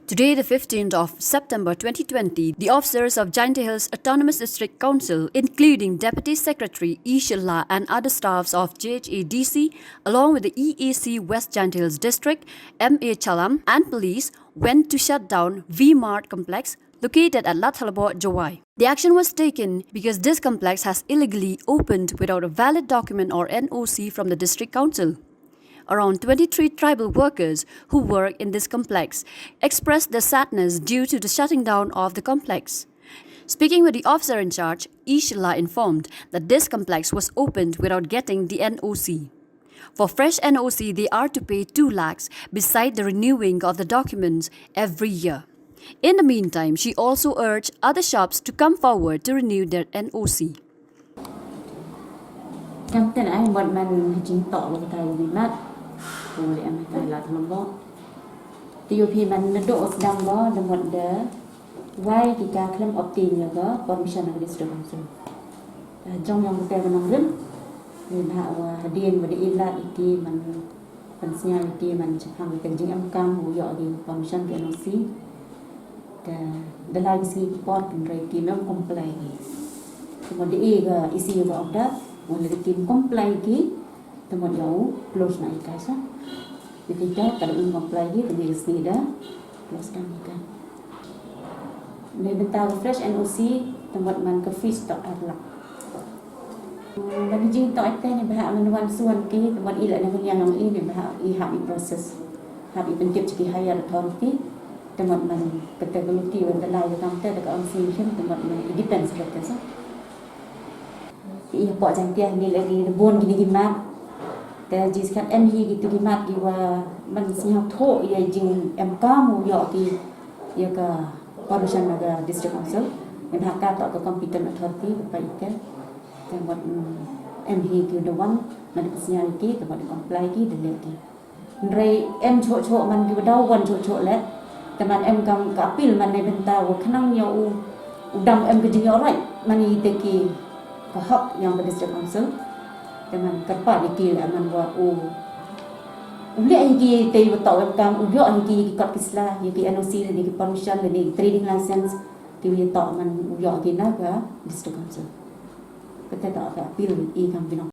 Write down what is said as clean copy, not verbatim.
Today, the 15th of September 2020, the officers of Jowai Hills Autonomous District Council, including Deputy Secretary Ishalla and other staffs of JHADC, along with the EAC West Jowai Hills District, MA Chalam, and police, went to shut down VMart complex located at Lathalabor, Jowai. The action was taken because this complex has illegally opened without a valid document or NOC from the District Council. Around 23 tribal workers who work in this complex expressed their sadness due to the shutting down of the complex. Speaking with the officer in charge, Ishalla informed that this complex was opened without getting the NOC. For fresh NOC, they are to pay 2 lakhs beside the renewing of the documents every year. In the meantime, she also urged other shops to come forward to renew their NOC. TUP man do sedang bo demot de wai kita claim obtain yaga permission of district council jong yang kita menang rim ni ha wa hadien bodi ila iki man pensnya iki man chapang kita jing am kam hu yo di permission ke NOC de la isi port rei ki mem comply temot de ga isi ga order wala de kim comply ki temot yo close na ikasa kita kalau comply ni kena resmi dah close kan kita. Ni bentar fresh NOC tempat man ke free stock arlak. Bagi jing tok atas ni bahak menuan suan ke tempat ilat dengan yang ini bahak ihab proses. Hab pencip ciki higher authority tempat man kategori wanda lai kam te dekat organisation tempat man depends kata so. Ia pok jantiah ni lagi bon gini gimat.แต่จีสกัดMH gitu gimat giwa man siap tho ya jing MK mu yo ki ya ka permission naga district council yang hakka tok ke competent authority pa ite tempat MH ki the one man pasnya ki tempat comply ki de ki rei M cho man ki dau wan cho let teman M kam ka apil man nei benta wa khnang yo udam M ki jing yo right man ite ki ka hak yang district council teman kerpa dikil aman wa uli lagi tei betul kam ubyo lagi kat kislah lagi NOC lagi permission lagi trading license ti wi tok man ubyo lagi naga district council kata tak apil i kam binong